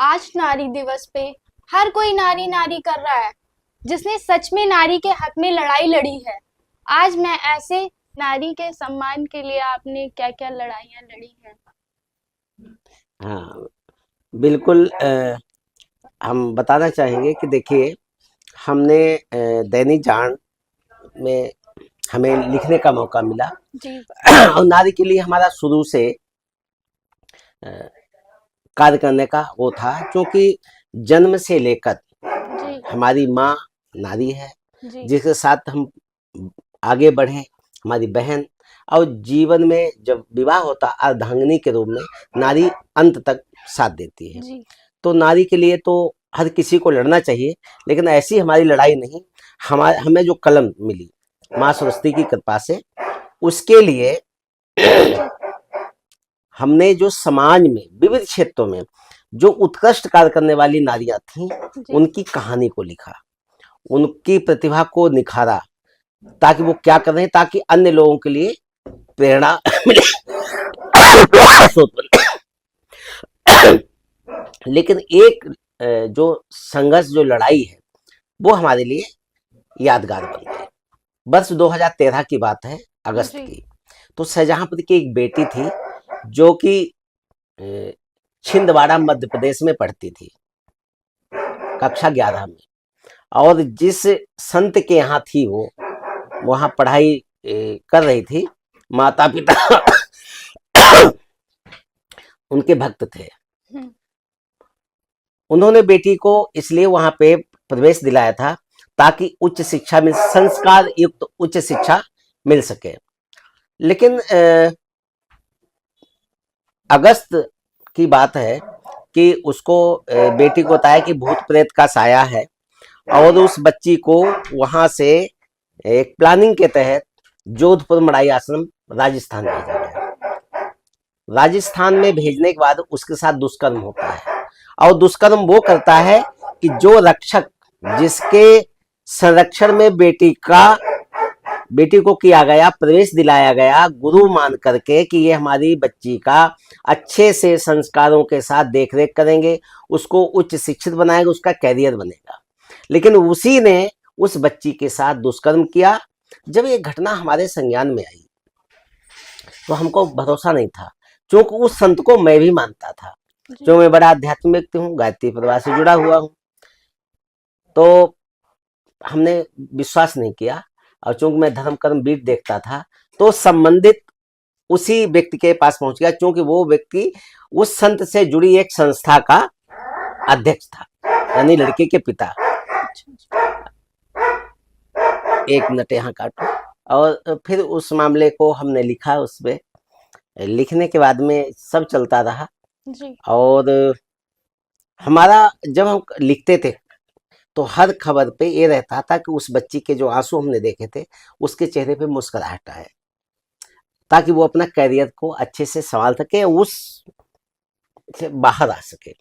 आज नारी दिवस पे हर कोई नारी नारी कर रहा है। जिसने सच में नारी के हक में लड़ाई लड़ी है। आज मैं ऐसे नारी के सम्मान के लिए आपने क्या क्या लड़ाइयाँ लड़ी हैं। हाँ, बिल्कुल। हम बताना चाहेंगे कि देखिए, हमने दैनिक जागरण में हमें लिखने का मौका मिला। जी। और नारी के लिए हमारा शुरू से अ, कार्य करने का वो था, क्योंकि जन्म से लेकर जी। हमारी माँ नारी है, जी। जिसके साथ हम आगे बढ़े, हमारी बहन। और जीवन में जब विवाह होता अर्धांगिनी के रूप में नारी अंत तक साथ देती है। जी। तो नारी के लिए तो हर किसी को लड़ना चाहिए, लेकिन ऐसी हमारी लड़ाई नहीं। हमें जो कलम मिली माँ सरस्वती की कृपा से, उसके लिए जी। हमने जो समाज में विविध क्षेत्रों में जो उत्कृष्ट कार्य करने वाली नारियां थीं, जी। उनकी कहानी को लिखा, उनकी प्रतिभा को निखारा, ताकि वो क्या कर रहे हैं, ताकि अन्य लोगों के लिए प्रेरणा मिले। लेकिन एक जो संघर्ष, जो लड़ाई है, वो हमारे लिए यादगार बन गई। वर्ष 2013 की बात है, अगस्त जी। की। तो शाहजहांपुर की एक बेटी थी, जो कि छिंदवाड़ा मध्य प्रदेश में पढ़ती थी, कक्षा 11 में। और जिस संत के यहाँ थी वो वहाँ पढ़ाई कर रही थी, माता पिता उनके भक्त थे। हम्म। उन्होंने बेटी को इसलिए वहां पे प्रवेश दिलाया था, ताकि उच्च शिक्षा में संस्कार युक्त उच्च शिक्षा मिल सके। लेकिन अगस्त की बात है कि उसको बेटी को बताया कि भूत प्रेत का साया है, और उस बच्ची को वहां से एक प्लानिंग के तहत जोधपुर मड़ाई आश्रम राजस्थान भेजा गया। राजस्थान में भेजने के बाद उसके साथ दुष्कर्म होता है, और दुष्कर्म वो करता है कि जो रक्षक, जिसके संरक्षण में बेटी को किया गया, प्रवेश दिलाया गया गुरु मान करके कि ये हमारी बच्ची का अच्छे से संस्कारों के साथ देखरेख करेंगे, उसको उच्च शिक्षित बनाएंगे, उसका कैरियर बनेगा। लेकिन उसी ने उस बच्ची के साथ दुष्कर्म किया। जब ये घटना हमारे संज्ञान में आई तो हमको भरोसा नहीं था, क्योंकि उस संत को मैं भी मानता था, जो जी। मैं बड़ा आध्यात्मिक व्यक्ति हूँ, गायत्री परिवार से जुड़ा हुआ हूँ। तो हमने विश्वास नहीं किया, और चूंकि मैं धर्म कर्म वीर देखता था, तो संबंधित उसी व्यक्ति के पास पहुंच गया, क्योंकि वो व्यक्ति उस संत से जुड़ी एक संस्था का अध्यक्ष था, यानी लड़के के पिता। अच्छा जी। एक मिनट यहाँ काटो। और फिर उस मामले को हमने लिखा, उसमें लिखने के बाद में सब चलता रहा। जी। और हमारा जब हम लिखते थे तो हर खबर पे ये रहता था कि उस बच्ची के जो आंसू हमने देखे थे, उसके चेहरे पे मुस्कुराहट आए, ताकि वो अपना करियर को अच्छे से संभाल सके, उस से बाहर आ सके।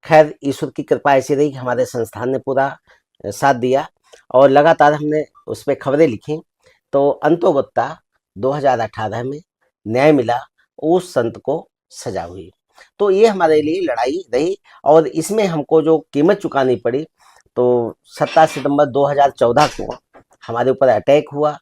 खैर, ईश्वर की कृपा ऐसी रही कि हमारे संस्थान ने पूरा साथ दिया, और लगातार हमने उस पर खबरें लिखी। तो अंतोगत्ता 2018 में न्याय मिला, उस संत को सजा हुई। तो ये हमारे लिए लड़ाई रही, और इसमें हमको जो कीमत चुकानी पड़ी, तो 27 सितंबर 2014 को हमारे ऊपर अटैक हुआ।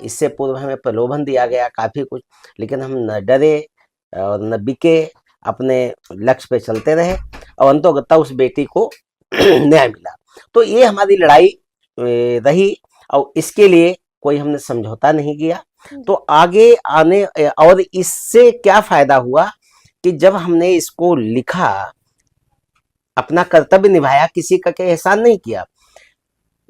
इससे पूर्व हमें प्रलोभन दिया गया काफ़ी कुछ, लेकिन हम न डरे और न बिके, अपने लक्ष्य पे चलते रहे, और अंतोगत्ता उस बेटी को न्याय मिला। तो ये हमारी लड़ाई रही, और इसके लिए कोई हमने समझौता नहीं किया। तो आगे आने और इससे क्या फायदा हुआ कि जब हमने इसको लिखा, अपना कर्तव्य निभाया, किसी का के एहसान नहीं किया,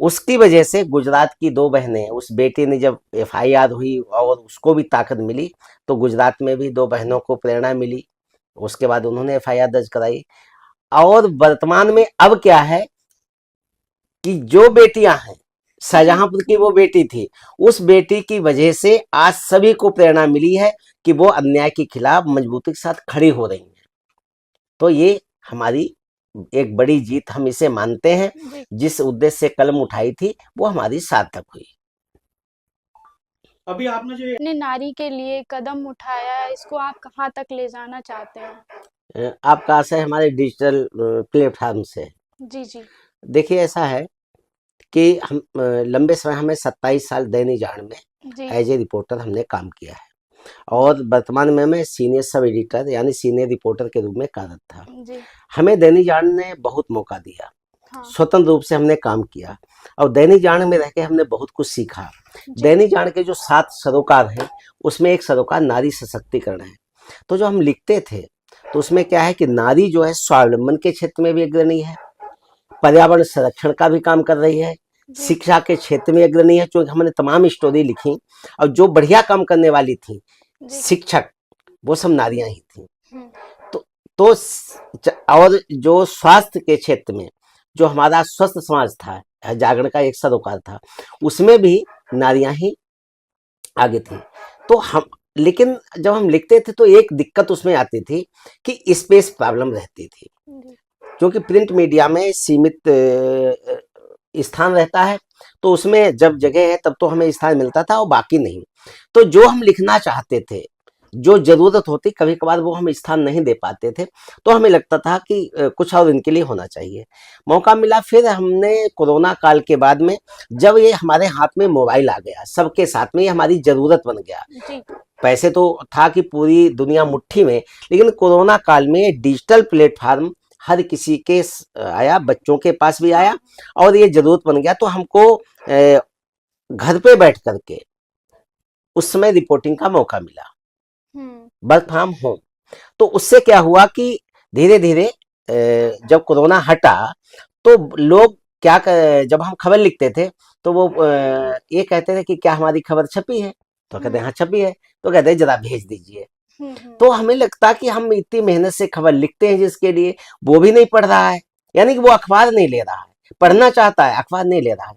उसकी वजह से गुजरात की दो बहनें, उस बेटी ने जब एफआईआर हुई और उसको भी ताकत मिली, तो गुजरात में भी दो बहनों को प्रेरणा मिली। उसके बाद उन्होंने एफआईआर दर्ज कराई। और वर्तमान में अब क्या है कि जो बेटियां हैं, जी। शाहजहांपुर की वो बेटी थी, उस बेटी की वजह से आज सभी को प्रेरणा मिली है कि वो अन्याय के खिलाफ मजबूती के साथ खड़ी हो रही हैं। तो ये हमारी एक बड़ी जीत हम इसे मानते हैं। जी। जिस उद्देश्य से कलम उठाई थी वो हमारी सार्थक हुई। अभी आपने जो अपने नारी के लिए कदम उठाया है, इसको आप कहाँ तक ले जाना चाहते हैं। आपका आशय हमारे डिजिटल प्लेटफॉर्म से। जी जी। देखिए ऐसा है कि हम लंबे समय हमें 27 साल दैनिक जागरण में जी एज ए रिपोर्टर हमने काम किया है जी और वर्तमान में मैं सीनियर सब एडिटर यानी सीनियर रिपोर्टर के रूप में कार्यरत था। जी। हमें दैनिक जागरण ने बहुत मौका दिया, हाँ। स्वतंत्र रूप से हमने काम किया और दैनिक जागरण में रह के हमने बहुत कुछ सीखा। जी दैनिक जागरण के जो 7 सरोकार हैं उसमें एक सरोकार नारी सशक्तिकरण है। तो जो हम लिखते थे तो उसमें क्या है कि नारी जो है स्वावलंबन के क्षेत्र में भी अग्रणी है, पर्यावरण संरक्षण का भी काम कर रही है, जी शिक्षा के क्षेत्र में अग्रणी है, क्योंकि हमने तमाम स्टोरी लिखी और जो बढ़िया काम करने वाली थी जी। शिक्षक वो सब नारियां ही थी। हम्म। तो और जो स्वास्थ्य के क्षेत्र में जो हमारा स्वस्थ समाज था, जागरण का एक सरोकार था, उसमें भी नारियां ही आगे थी। तो हम लेकिन जब हम लिखते थे तो एक दिक्कत उसमें आती थी कि स्पेस प्रॉब्लम रहती थी, जी क्योंकि प्रिंट मीडिया में सीमित स्थान रहता है, तो उसमें जब जगह है तब तो हमें स्थान मिलता था और बाकी नहीं। तो जो हम लिखना चाहते थे, जो जरूरत होती, कभी कभार वो हम स्थान नहीं दे पाते थे, तो हमें लगता था कि कुछ और इनके लिए होना चाहिए। मौका मिला फिर हमने कोरोना काल के बाद में, जब ये हमारे हाथ में मोबाइल आ गया, सबके साथ में ये हमारी जरूरत बन गया। जी। पैसे तो था कि पूरी दुनिया मुट्ठी में, लेकिन कोरोना काल में डिजिटल प्लेटफॉर्म हर किसी के आया, बच्चों के पास भी आया और ये जरूरत बन गया। तो हमको घर पे बैठ करके उस समय रिपोर्टिंग का मौका मिला, वर्क फ्रॉम होम। तो उससे क्या हुआ कि धीरे धीरे जब कोरोना हटा तो लोग जब हम खबर लिखते थे तो वो ये कहते थे कि क्या हमारी खबर छपी है, तो कहते हैं हाँ छपी है, तो कहते हैं जरा भेज दीजिए। तो हमें लगता कि हम इतनी मेहनत से खबर लिखते हैं जिसके लिए वो भी नहीं पढ़ रहा है, यानी कि वो अखबार नहीं ले रहा है, पढ़ना चाहता है अखबार नहीं ले रहा है।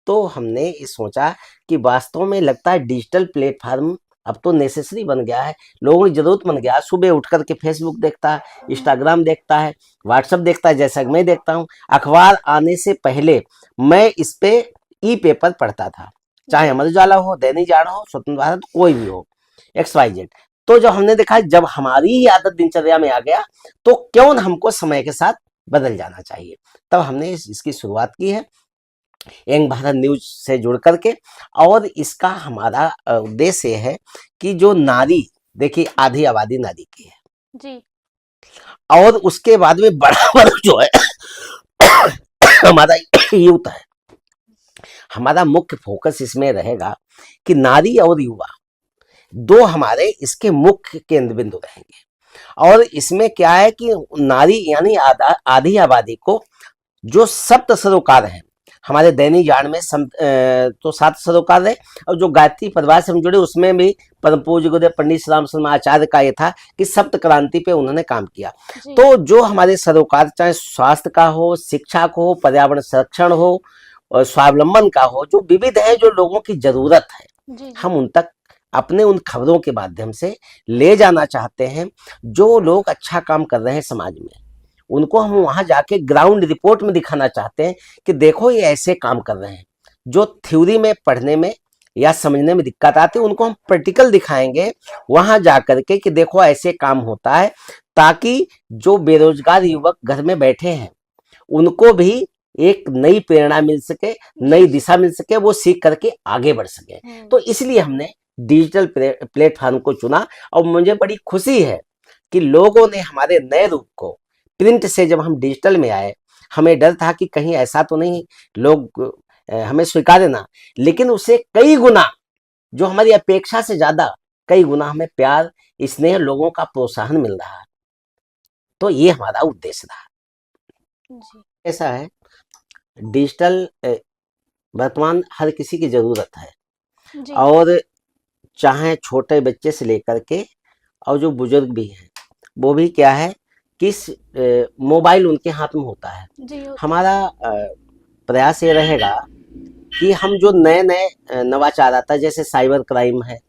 तो हमने ये सोचा कि वास्तव में लगता है डिजिटल प्लेटफॉर्म अब तो नेसेसरी बन गया है, लोगों की जरूरत बन गया है। सुबह उठ करके फेसबुक देखता है, इंस्टाग्राम देखता है, व्हाट्सएप देखता है, जैसा कि मैं देखता हूँ। अखबार आने से पहले मैं इस पे ई पेपर पढ़ता था, चाहे अमर उजाला हो, दैनिक जागरण हो, स्वतंत्र भारत, कोई भी हो, XYZ। तो जब हमने देखा जब हमारी ही आदत दिनचर्या में आ गया तो क्यों न हमको समय के साथ बदल जाना चाहिए, तब हमने इसकी शुरुआत की है यंग भारत न्यूज से जुड़ करके। और इसका हमारा उद्देश्य ये है कि जो नारी, देखिए आधी आबादी नारी की है जी और उसके बाद में बड़ा वर्ग जो है हमारा यूथ है। हमारा मुख्य फोकस इसमें रहेगा कि नारी और युवा दो हमारे इसके मुख्य केंद्र बिंदु रहेंगे। और इसमें क्या है कि नारी यानी आधी आबादी को जो सप्त सरोकार है हमारे दैनिक जागरण में तो 7 सरोकार है, और जो गायत्री परिवार से हम जुड़े उसमें भी परम पूज्य गुरुदेव पंडित श्री राम शर्मा आचार्य का ये था कि सप्त क्रांति पे उन्होंने काम किया। तो जो हमारे सरोकार चाहे स्वास्थ्य का हो, शिक्षा को हो, पर्यावरण संरक्षण हो और स्वावलंबन का हो, जो विविध है, जो लोगों की जरूरत है, हम उन तक अपने उन खबरों के माध्यम से ले जाना चाहते हैं। जो लोग अच्छा काम कर रहे हैं समाज में, उनको हम वहां जाके ग्राउंड रिपोर्ट में दिखाना चाहते हैं कि देखो ये ऐसे काम कर रहे हैं। जो थ्योरी में पढ़ने में या समझने में दिक्कत आती है उनको हम प्रैक्टिकल दिखाएंगे वहां जाकर के कि देखो ऐसे काम होता है, ताकि जो बेरोजगार युवक घर में बैठे हैं उनको भी एक नई प्रेरणा मिल सके, नई दिशा मिल सके, वो सीख करके आगे बढ़ सके। तो इसलिए हमने डिजिटल प्लेटफॉर्म को चुना और मुझे बड़ी खुशी है कि लोगों ने हमारे नए रूप को, प्रिंट से जब हम डिजिटल में आए, हमें डर था कि कहीं ऐसा तो नहीं लोग हमें स्वीकारे ना, लेकिन उससे कई गुना, जो हमारी अपेक्षा से ज्यादा कई गुना हमें प्यार, स्नेह, लोगों का प्रोत्साहन मिल रहा है। तो ये हमारा उद्देश्य रहा। ऐसा है डिजिटल वर्तमान हर किसी की जरूरत है, और चाहे छोटे बच्चे से लेकर के और जो बुजुर्ग भी हैं वो भी क्या है किस मोबाइल उनके हाथ में होता है। हमारा प्रयास ये रहेगा कि हम जो नए नए नवाचार आता है, जैसे साइबर क्राइम है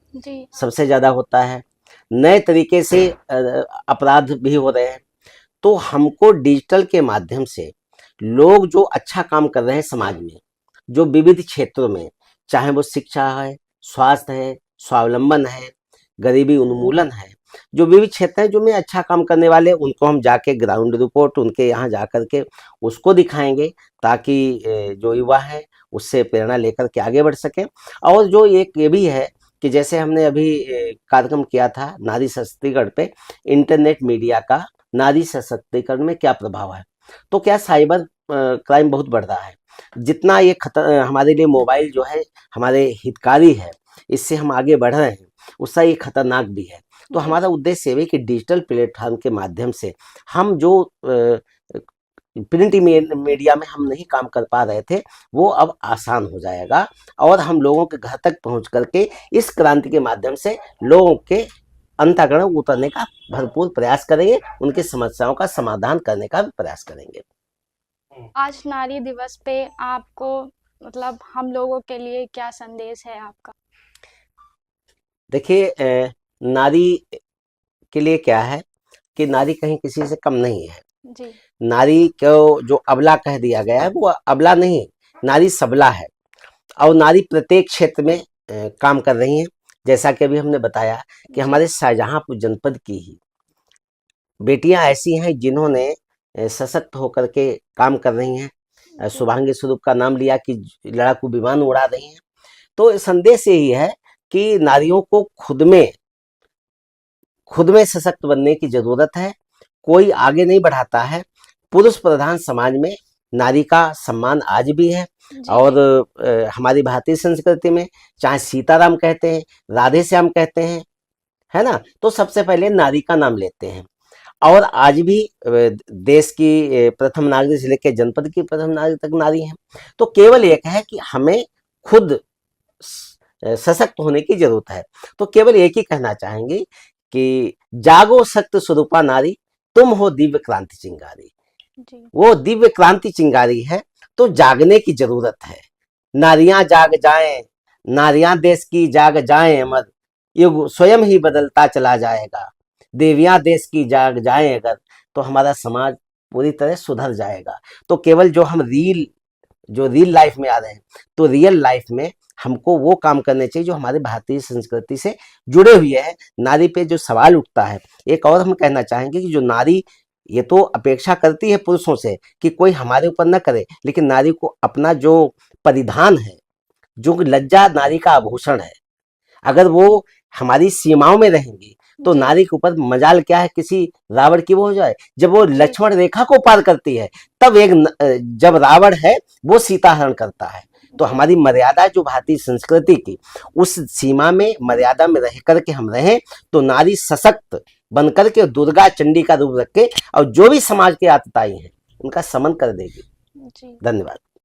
सबसे ज्यादा होता है, नए तरीके से अपराध भी हो रहे हैं, तो हमको डिजिटल के माध्यम से लोग जो अच्छा काम कर रहे हैं समाज में, जो विविध क्षेत्रों में, चाहे वो शिक्षा है, स्वास्थ्य है, स्वावलंबन है, गरीबी उन्मूलन है, जो विविध क्षेत्र हैं जो में अच्छा काम करने वाले, उनको हम जाके ग्राउंड रिपोर्ट उनके यहाँ जा करके उसको दिखाएंगे, ताकि जो युवा हैं उससे प्रेरणा लेकर के आगे बढ़ सकें। और जो एक ये भी है कि जैसे हमने अभी कार्यक्रम किया था नारी सशक्तिकरण पे, इंटरनेट मीडिया का नारी सशक्तिकरण में क्या प्रभाव है, तो क्या साइबर क्राइम बहुत बढ़ रहा है। जितना ये हमारे लिए मोबाइल जो है हमारे हितकारी है, इससे हम आगे बढ़ रहे हैं, उससा ये खतरनाक भी है। तो हमारा उद्देश्य ये है कि डिजिटल प्लेटफॉर्म के माध्यम से हम जो प्रिंट मीडिया में हम नहीं काम कर पा रहे थे, वो अब आसान हो जाएगा, और हम लोगों के घर तक पहुंच करके इस क्रांति के माध्यम से लोगों के अंतःकरण उतरने का भरपूर प्रयास करेंगे, उनकी समस्याओं का समाधान करने का भी प्रयास करेंगे। आज नारी दिवस पे आपको मतलब हम लोगों के लिए क्या संदेश है आपका? देखिए, नारी के लिए क्या है कि नारी कहीं किसी से कम नहीं है। जी। नारी को जो अबला कह दिया गया है, वो अबला नहीं, नारी सबला है, और नारी प्रत्येक क्षेत्र में काम कर रही हैं। जैसा कि अभी हमने बताया कि हमारे शाहजहांपुर जनपद की ही बेटियां ऐसी हैं जिन्होंने सशक्त होकर के काम कर रही हैं। शुभांगी स्वरूप का नाम लिया कि लड़ाकू विमान उड़ा रही हैं। तो संदेश यही है कि नारियों को खुद में सशक्त बनने की जरूरत है। कोई आगे नहीं बढ़ाता है। पुरुष प्रधान समाज में नारी का सम्मान आज भी है, और हमारी भारतीय संस्कृति में चाहे सीताराम कहते हैं, राधे श्याम कहते हैं, है ना, तो सबसे पहले नारी का नाम लेते हैं। और आज भी देश की प्रथम नागरिक से लेकर जनपद की प्रथम नागरिक तक नारी हैं। तो केवल एक है कि हमें खुद सशक्त होने की जरूरत है। तो केवल एक ही कहना चाहेंगे कि जागो शक्त स्वरूपा नारी, तुम हो दिव्य क्रांति चिंगारी। वो दिव्य क्रांति चिंगारी है, तो जागने की जरूरत है। नारियां जाग जाएं, नारियां देश की जाग जाएं अमर, युग स्वयं ही बदलता चला जाएगा। देवियां देश की जाग जाएं अगर, तो हमारा समाज पूरी तरह सुधर जाएगा। तो केवल जो रियल लाइफ में आ रहे हैं, तो रियल लाइफ में हमको वो काम करने चाहिए जो हमारे भारतीय संस्कृति से जुड़े हुए हैं। नारी पे जो सवाल उठता है, एक और हम कहना चाहेंगे कि जो नारी ये तो अपेक्षा करती है पुरुषों से कि कोई हमारे ऊपर न करे, लेकिन नारी को अपना जो परिधान है, जो लज्जा नारी का आभूषण है, अगर वो हमारी सीमाओं में रहेंगी तो नारी के ऊपर मजाल क्या है किसी रावण की वो हो जाए। जब वो लक्ष्मण रेखा को पार करती है, तब जब रावण है वो सीता हरण करता है। तो हमारी मर्यादा जो भारतीय संस्कृति की, उस सीमा में मर्यादा में रह करके हम रहें, तो नारी सशक्त बनकर के दुर्गा चंडी का रूप रख के और जो भी समाज के आतताई हैं उनका समन कर देगी। धन्यवाद।